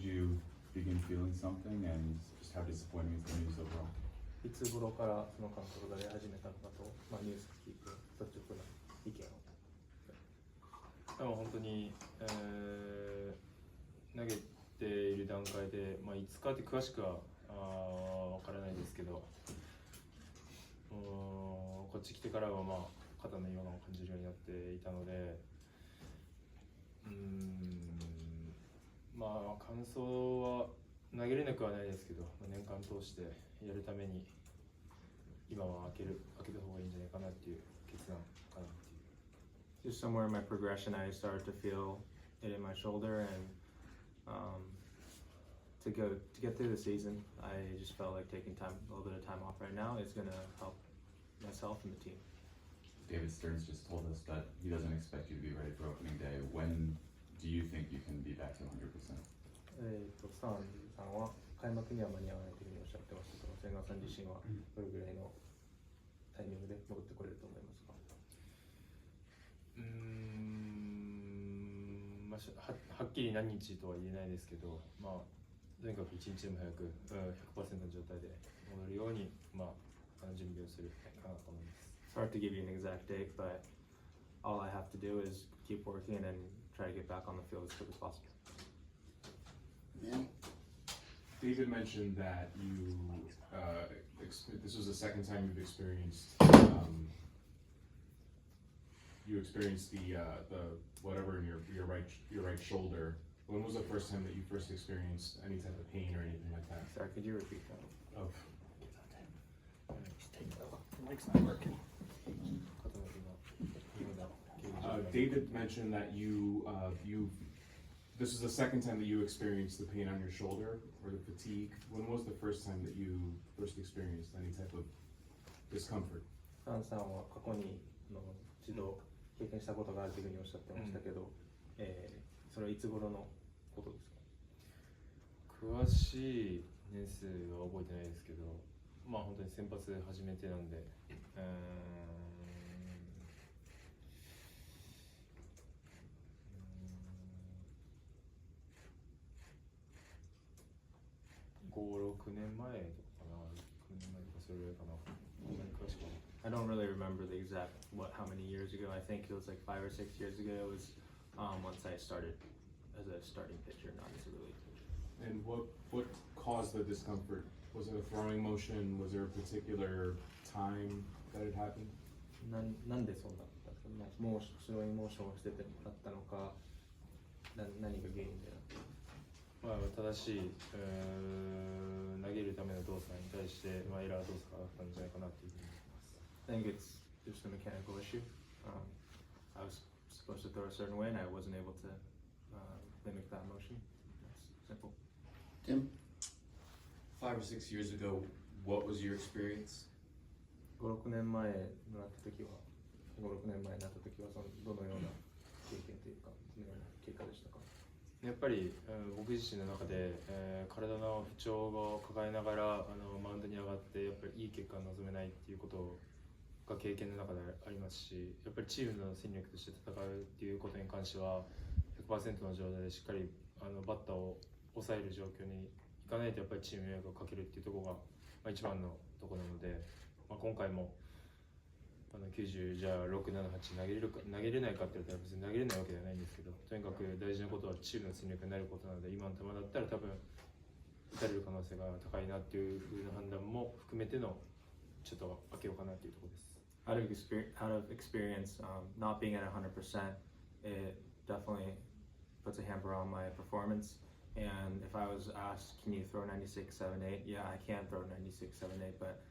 did you begin feeling something, and just how disappointing is the news overall? いつ頃からその感覚が出始めたのかと、ニュース聞いて率直な意見を。でも本当に、投げている段階で、いつかって詳しくはわからないですけど、こっち来てからは肩の違和感を感じるようになっていたので、感想は投げれなくはないですけど、年間通してやるために今は開けた方がいいんじゃないかなっていう決断かなっていう。Just somewhere in my progression, I started to feel it in my shoulder, and to get through the season, I just felt like taking a little bit of time off right now is going to help myself and the team. David Stearns just told us that he doesn't expect you to be ready for opening day. When do you think you can be back to 100%? スタンさんは開幕には間に合わないというふうにおっしゃってましたけど、千賀さん自身はどれぐらいのタイミングで戻ってこれると思いますか？はっきり何日とは言えないですけど、とにかく一日でも早く 100% の状態で戻るように、準備をするかなと思います。It's hard to give you an exact date, but all I have to do is keep working and try to get back on the field as quick as possible. David mentioned that you this was the second time you've experienced the whatever in your right shoulder. When was the first time that you first experienced any type of pain or anything like that? Sorry, could you repeat that? The mic's not working. David mentioned that this is the second time that you experienced the pain on your shoulder or the fatigue. When was the first time that you first experienced any type of discomfort? アンさんは過去に一度経験したことがあるというふうにおっしゃってましたけど、それはいつ頃のことですか？詳しい年数は覚えてないですけど、本当に先発初めてなんで、5、6年前とかかな、6年前とかそれぐらいかな。詳しくは。I don't really remember the exact how many years ago. I think it was like 5 or 6 years ago. It was once I started as a starting pitcher, not as a relief pitcher. And what caused the discomfort? Was it a throwing motion? Was there a particular time that it happened? なんでそうなったんですか？もうスローインモーションをしててだったのか、何が原因でなったのか。正しい、投げるための動作に対して、エラー動作があったんじゃないかなというふうに思います。I think it's just a mechanical issue. I was supposed to throw a certain way and I wasn't able to mimic that motion. It's simple. Tim? 5 or 6 years ago, what was your experience? 5、6年前になった時はどのような経験というか、どのような経過でしたか？やっぱり、僕自身の中で、体の不調を抱えながらマウンドに上がってやっぱりいい結果を望めないっていうことが経験の中でありますし、やっぱりチームの戦力として戦うっていうことに関しては 100% の状態でしっかりバッターを抑える状況にいかないとやっぱりチームに迷惑をかけるっていうところが、一番のところなので、今回も90じゃあ6、7、8投げれないかって言ったら別に投げれないわけではないんですけど、とにかく大事なことはチームの戦力になることなので、今の球だったら多分打たれる可能性が高いなっていう風な判断も含めてのちょっと開けようかなっていうところです。Out of experience, not being at 100%, it definitely puts a hamper on my performance. And if I was asked, can you throw 96, 7, 8? Yeah, I can throw 96, 7, 8, but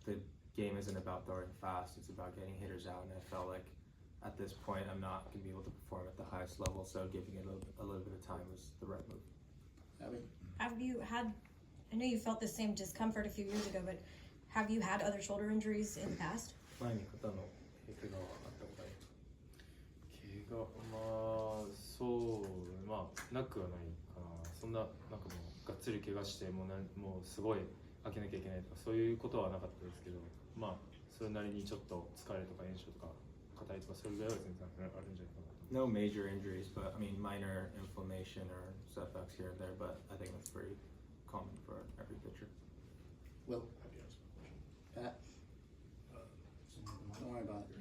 the game isn't about throwing fast, it's about getting hitters out, and I felt like at this point I'm not going to be able to perform at the highest level, so giving it a little bit of time was the right move. Have you had, I know you felt the same discomfort a few years ago, but have you had other shoulder injuries in the past? 前に肩の怪我はあったことありますか？怪我、そう、なくはないかな。そんな、なんかもうがっつり怪我してもうすごい開けなきゃいけないとかそういうことはなかったですけど、それなりにちょっと疲れとか炎症とか硬いとかそれぐらいは全然あるんじゃないかなと。 No major injuries, but I mean minor inflammation or setbacks here and there, but I think that's pretty common for every pitcher. Will, Pat, don't worry about it.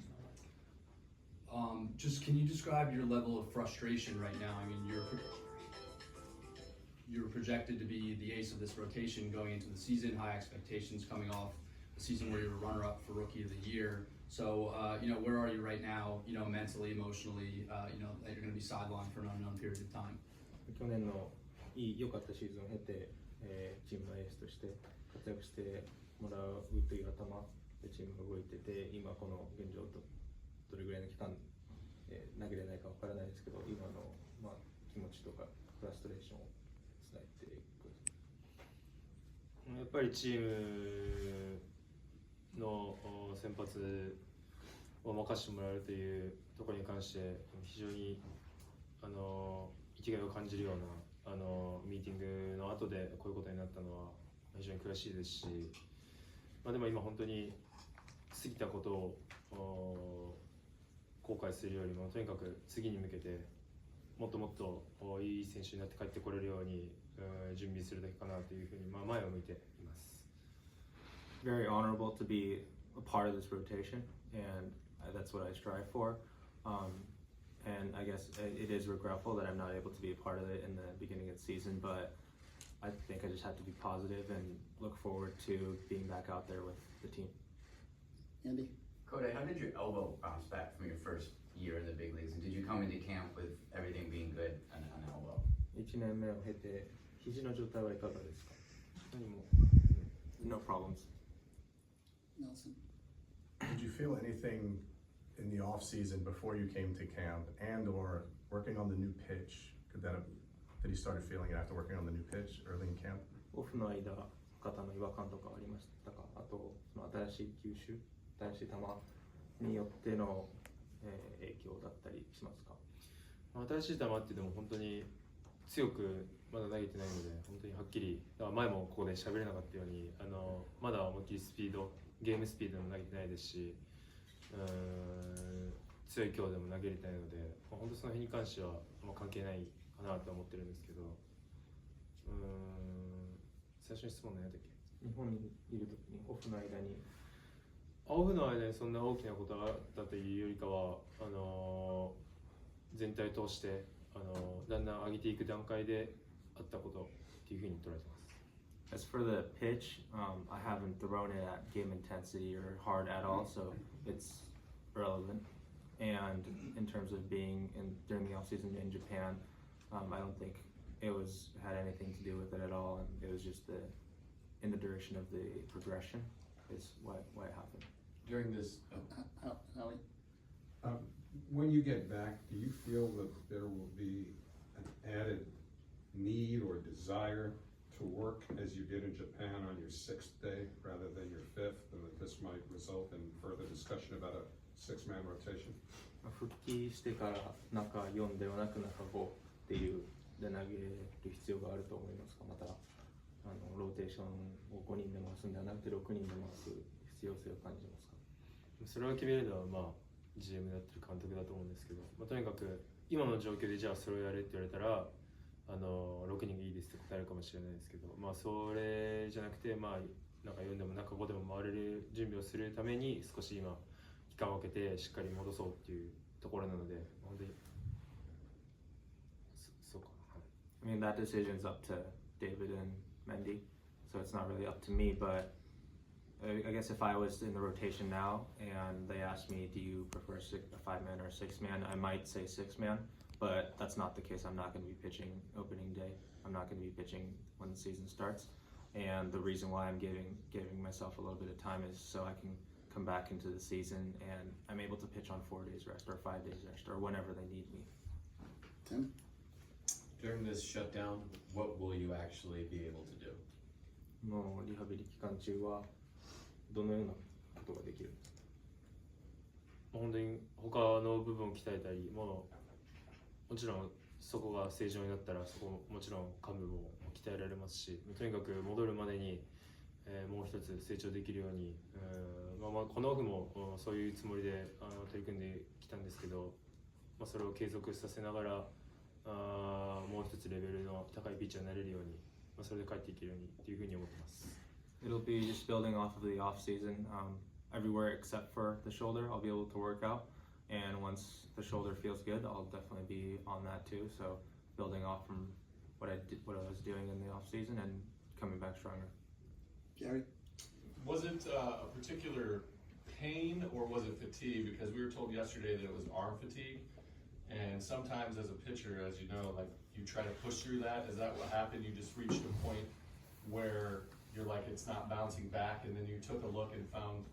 Just can you describe your level of frustration right now? I mean, you're projected to be the ace of this rotation going into the season, high expectations coming off a season where you're a runner-up for Rookie of the Year. So, where are you right now, mentally, emotionally, that you're going to be sidelined for an unknown period of time? 去年の良かったシーズンを経て、チームのエースとして活躍してもらうという頭でチームが動いてて、今この現状どれぐらいの期間、投げれないかわからないですけど、今の、気持ちとかフラストレーションを伝えていく。やっぱりチームの先発を任せてもらえるというところに関して非常に生きがいを感じるようなミーティングの後でこういうことになったのは非常に悔しいですし、でも今本当に過ぎたことを後悔するよりもとにかく次に向けてもっともっといい選手になって帰ってこれるように準備するだけかなというふうに前を向いています。 Very honorable to be a part of this rotation, and that's what I strive for. And I guess it is regretful that I'm not able to be a part of it in the beginning of the season, but I think I just have to be positive and look forward to being back out there with the team. Andy? Kodai, how did your elbow bounce back from your first year in the big leagues? And did you come into camp with everything being good on elbow? 1年目を経て肘の状態はいかがですか？何も No problems. Nelson? Did you feel anything in the off season before you came to camp and or working on the new pitch? Did you started feeling it after working on the new pitch early in camp? オフの間肩の違和感とかありましたか？あとその新しい球種、新しい球によっての、影響だったりしますか？新しい球ってでも本当に強くまだ投げてないので本当にはっきり、だから前もここで喋れなかったようにまだ思いっきりスピード、ゲームスピードでも投げてないですし、強い強でも投げれてないので、本当その辺に関しては関係ないかなと思ってるんですけど、最初に質問何やったっけ？日本にいるときにオフの間にそんな大きなことがあったというよりかは全体を通してだんだん上げていく段階であったことっていうふうに捉えてます。As for the pitch, I haven't thrown it at game intensity or hard at all, so it's relevant. And in terms of being during the off season in Japan, I don't think it had anything to do with it at all, and it was just in the direction of the progression is why it happened. During this, Howie? When you get back, do you feel that there will be an added need or desire to work as you did in Japan on your 6th day rather than your 5th, and that this might result in further discussion about a 6-man rotation? 復帰してから中4ではなく中5っていうで投げる必要があると思いますか？またローテーションを5人で回すんではなくて6人で回す必要性を感じますか？それを決めるのはGM でやってる監督だと思うんですけど、とにかく今の状況でじゃあそれをやれって言われたら6人がいいですって答えるかもしれないですけど、それじゃなくて中4でも中5でも回れる準備をするために少し今期間を空けてしっかり戻そうっていうところなので本当にそうかな。I mean, that decision's up to David and Mendy, so it's not really up to me, but I guess if I was in the rotation now and they asked me, do you prefer a 5-man or a 6-man, I might say 6-man, but that's not the case. I'm not going to be pitching opening day. I'm not going to be pitching when the season starts. And the reason why I'm giving myself a little bit of time is so I can come back into the season and I'm able to pitch on 4 days rest or 5 days rest or whenever they need me. Tim? during this shutdown, what will you actually be able to do? もうリハビリ期間中はどのようなことができるんですか？本当に他の部分を鍛えたり、もちろんそこが正常になったらそこもちろん幹部も鍛えられますし、とにかく戻るまでに、もう一つ成長できるように、このオフもそういうつもりで取り組んできたんですけど、それを継続させながらもう一つレベルの高いピッチャーになれるように、それで帰っていけるようにっていうふうに思ってます。It'll be just building off of the off season. Everywhere except for the shoulder, I'll be able to work out. And once the shoulder feels good, I'll definitely be on that too. So building off from what I was doing in the off season and coming back stronger. Gary? Was it a particular pain or was it fatigue? Because we were told yesterday that it was arm fatigue. And sometimes as a pitcher, as you know, like you try to push through that. Is that what happened? You just reached a point where you're like, it's not bouncing back, and then you took a look and found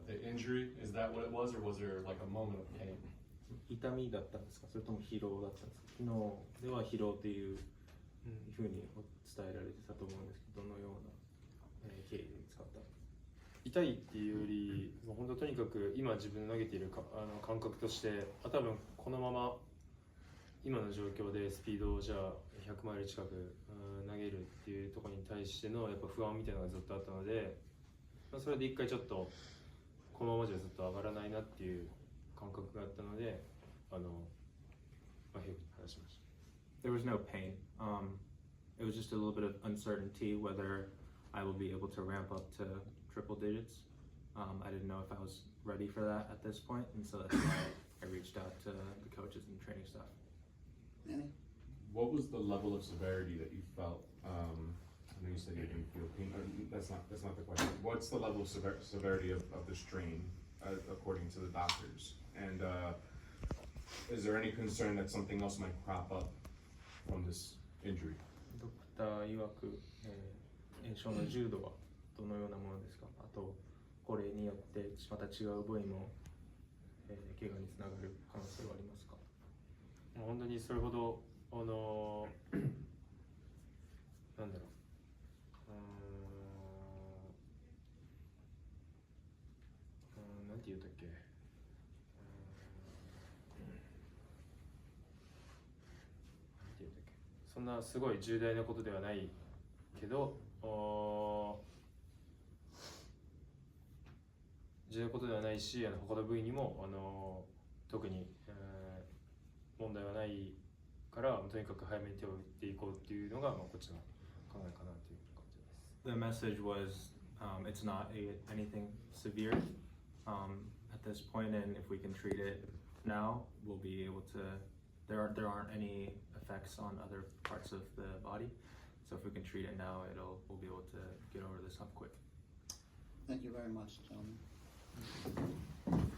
the injury? Is that what it was, or was there like a moment of pain? 痛みだったんですか、それとも疲労だったんですか。昨日では疲労っていうふうに伝えられてたと思うんですけど、どのような経緯で使った。痛いっていうより、もう本当とにかく今自分の投げている感覚として、多分このまま今の状況でスピードをじゃあ100マイル近く投げるっていうところに対してのやっぱ不安みたいなのがずっとあったので、それで一回ちょっとこのままじゃずっと上がらないなっていう感覚があったので、平君に話しました。There was no pain. It was just a little bit of uncertainty whether I will be able to ramp up to triple digits. I didn't know if I was ready for that at this point, and so that's why I reached out to the coaches and training staff. Manny? What was the level of severity that you felt? I know you said you didn't feel pain. That's not the question. What's the level of severity of the strain, according to the doctors? And is there any concern that something else might crop up from this injury? ドクター曰く、炎症の重度はどのようなものですか。あとこれによってまた違う部位も、怪我につながる可能性はありますか。本当にそれほどなんだろう。なんて言うたっけ。そんなすごい重大なことではないけど、重要なことではないし、他の部位にも特に、問題はないから、とにかく早めに手を打っていこうっていうのが、こっちの考えかなという感じです。The message was, it's not anything severe at this point, and if we can treat it now, we'll be able to. There aren't any effects on other parts of the body, so if we can treat it now, we'll be able to get over this hump quick. Thank you very much, gentlemen.